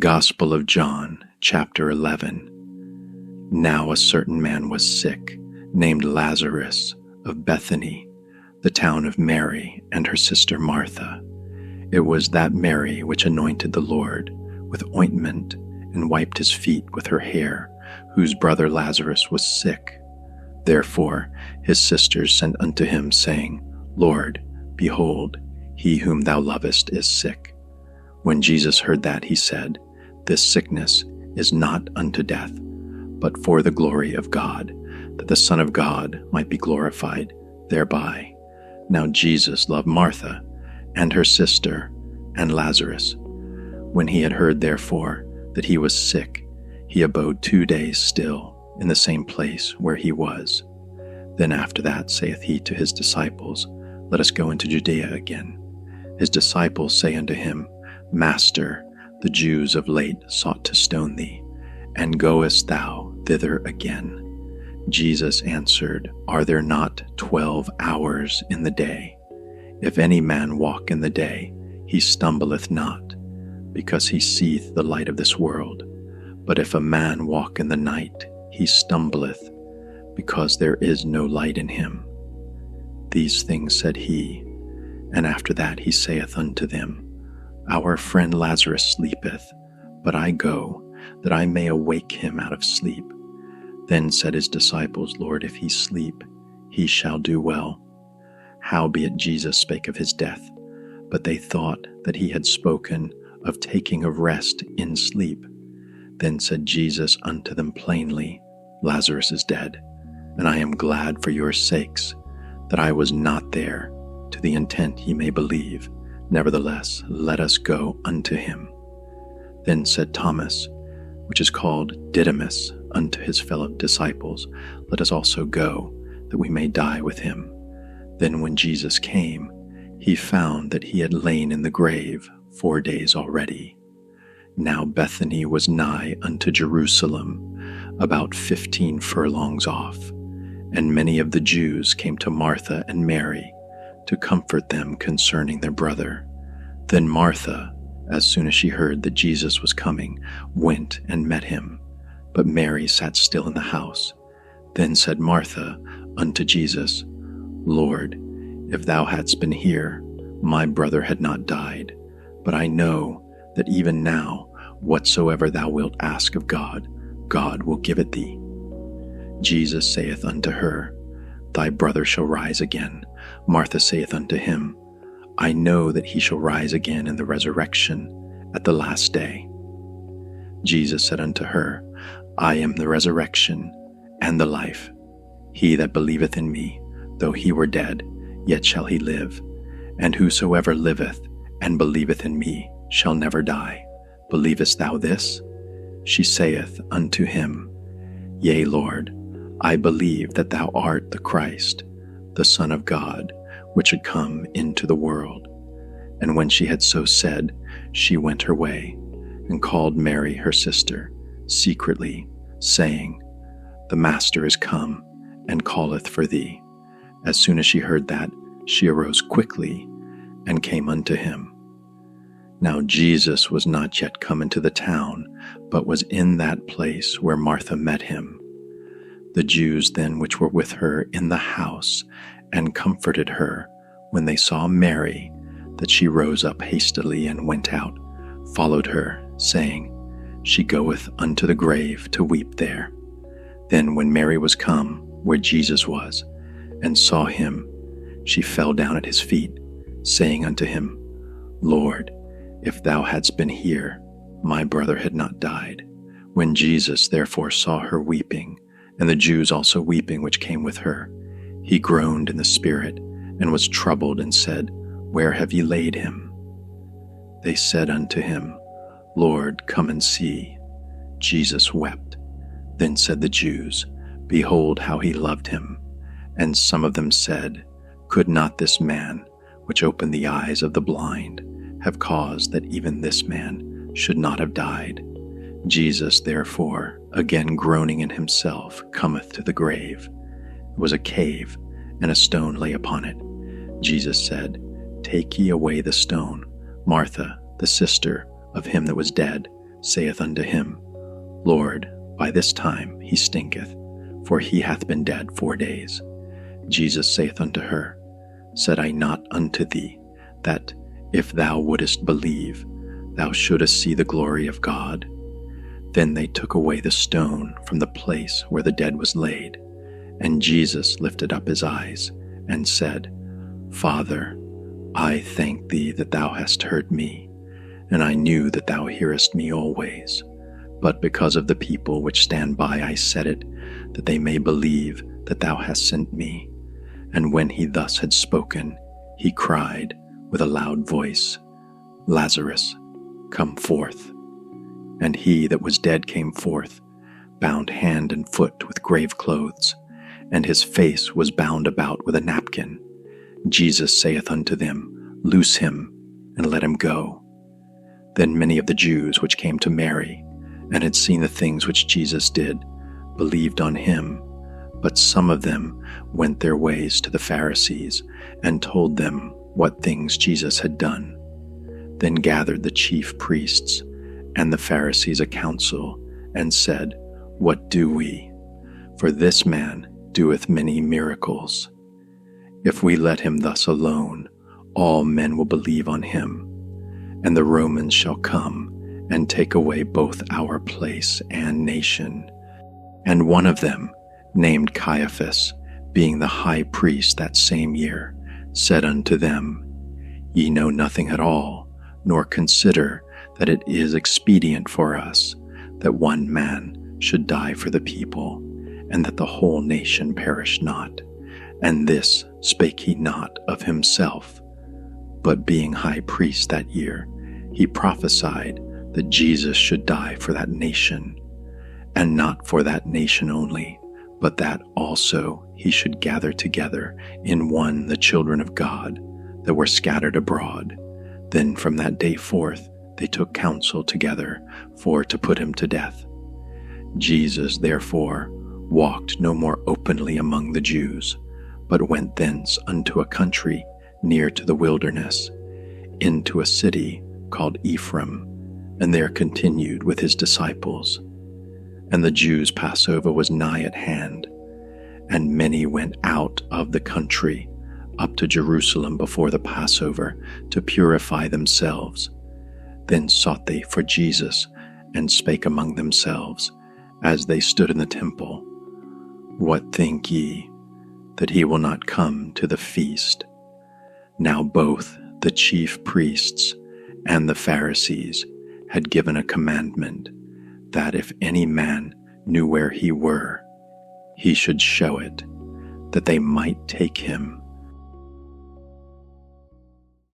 Gospel of John, chapter 11. Now a certain man was sick, named Lazarus, of Bethany, the town of Mary and her sister Martha. It was that Mary which anointed the Lord with ointment and wiped his feet with her hair, whose brother Lazarus was sick. Therefore his sisters sent unto him, saying, Lord, behold, he whom thou lovest is sick. When Jesus heard that, he said, This sickness is not unto death, but for the glory of God, that the Son of God might be glorified thereby. Now Jesus loved Martha, and her sister, and Lazarus. When he had heard therefore that he was sick, he abode 2 days still in the same place where he was. Then after that saith he to his disciples, Let us go into Judea again. His disciples say unto him, Master, the Jews of late sought to stone thee, and goest thou thither again? Jesus answered, Are there not 12 hours in the day? If any man walk in the day, he stumbleth not, because he seeth the light of this world. But if a man walk in the night, he stumbleth, because there is no light in him. These things said he, and after that he saith unto them, Our friend Lazarus sleepeth, but I go, that I may awake him out of sleep. Then said his disciples, Lord, if he sleep, he shall do well. Howbeit Jesus spake of his death, but they thought that he had spoken of taking of rest in sleep. Then said Jesus unto them plainly, Lazarus is dead, and I am glad for your sakes that I was not there, to the intent ye may believe. Nevertheless, let us go unto him. Then said Thomas, which is called Didymus, unto his fellow disciples, Let us also go, that we may die with him. Then when Jesus came, he found that he had lain in the grave 4 days already. Now Bethany was nigh unto Jerusalem, about 15 furlongs off, and many of the Jews came to Martha and Mary to comfort them concerning their brother. Then Martha, as soon as she heard that Jesus was coming, went and met him, but Mary sat still in the house. Then said Martha unto Jesus, Lord, if thou hadst been here, my brother had not died. But I know that even now, whatsoever thou wilt ask of God, God will give it thee. Jesus saith unto her, Thy brother shall rise again. Martha saith unto him, I know that he shall rise again in the resurrection at the last day. Jesus said unto her, I am the resurrection and the life. He that believeth in me, though he were dead, yet shall he live. And whosoever liveth and believeth in me shall never die. Believest thou this? She saith unto him, Yea, Lord, I believe that thou art the Christ, the Son of God, which should come into the world. And when she had so said, she went her way, and called Mary her sister, secretly, saying, The Master is come, and calleth for thee. As soon as she heard that, she arose quickly, and came unto him. Now Jesus was not yet come into the town, but was in that place where Martha met him. The Jews then which were with her in the house, and comforted her, when they saw Mary, that she rose up hastily and went out, followed her, saying, She goeth unto the grave to weep there. Then when Mary was come where Jesus was, and saw him, she fell down at his feet, saying unto him, Lord, if thou hadst been here, my brother had not died. When Jesus therefore saw her weeping, and the Jews also weeping which came with her, he groaned in the spirit, and was troubled, and said, Where have ye laid him? They said unto him, Lord, come and see. Jesus wept. Then said the Jews, Behold how he loved him. And some of them said, Could not this man, which opened the eyes of the blind, have caused that even this man should not have died? Jesus, therefore, again groaning in himself, cometh to the grave. It was a cave, and a stone lay upon it. Jesus said, Take ye away the stone. Martha, the sister of him that was dead, saith unto him, Lord, by this time he stinketh, for he hath been dead 4 days. Jesus saith unto her, Said I not unto thee, that, if thou wouldest believe, thou shouldest see the glory of God? Then they took away the stone from the place where the dead was laid. And Jesus lifted up his eyes, and said, Father, I thank thee that thou hast heard me, and I knew that thou hearest me always. But because of the people which stand by I said it, that they may believe that thou hast sent me. And when he thus had spoken, he cried with a loud voice, Lazarus, come forth. And he that was dead came forth, bound hand and foot with grave clothes, and his face was bound about with a napkin. Jesus saith unto them, Loose him, and let him go. Then many of the Jews which came to Mary, and had seen the things which Jesus did, believed on him. But some of them went their ways to the Pharisees, and told them what things Jesus had done. Then gathered the chief priests and the Pharisees a council, and said, What do we? For this man doeth many miracles. If we let him thus alone, all men will believe on him. And the Romans shall come and take away both our place and nation. And one of them, named Caiaphas, being the high priest that same year, said unto them, Ye know nothing at all, nor consider that it is expedient for us that one man should die for the people, and that the whole nation perish not. And this spake he not of himself, but being high priest that year, he prophesied that Jesus should die for that nation, and not for that nation only, but that also he should gather together in one the children of God that were scattered abroad. Then from that day forth they took counsel together for to put him to death. Jesus therefore walked no more openly among the Jews, but went thence unto a country near to the wilderness, into a city called Ephraim, and there continued with his disciples. And the Jews' Passover was nigh at hand, and many went out of the country up to Jerusalem before the Passover to purify themselves. Then sought they for Jesus, and spake among themselves, as they stood in the temple, What think ye, that he will not come to the feast? Now both the chief priests and the Pharisees had given a commandment, that if any man knew where he were, he should show it, that they might take him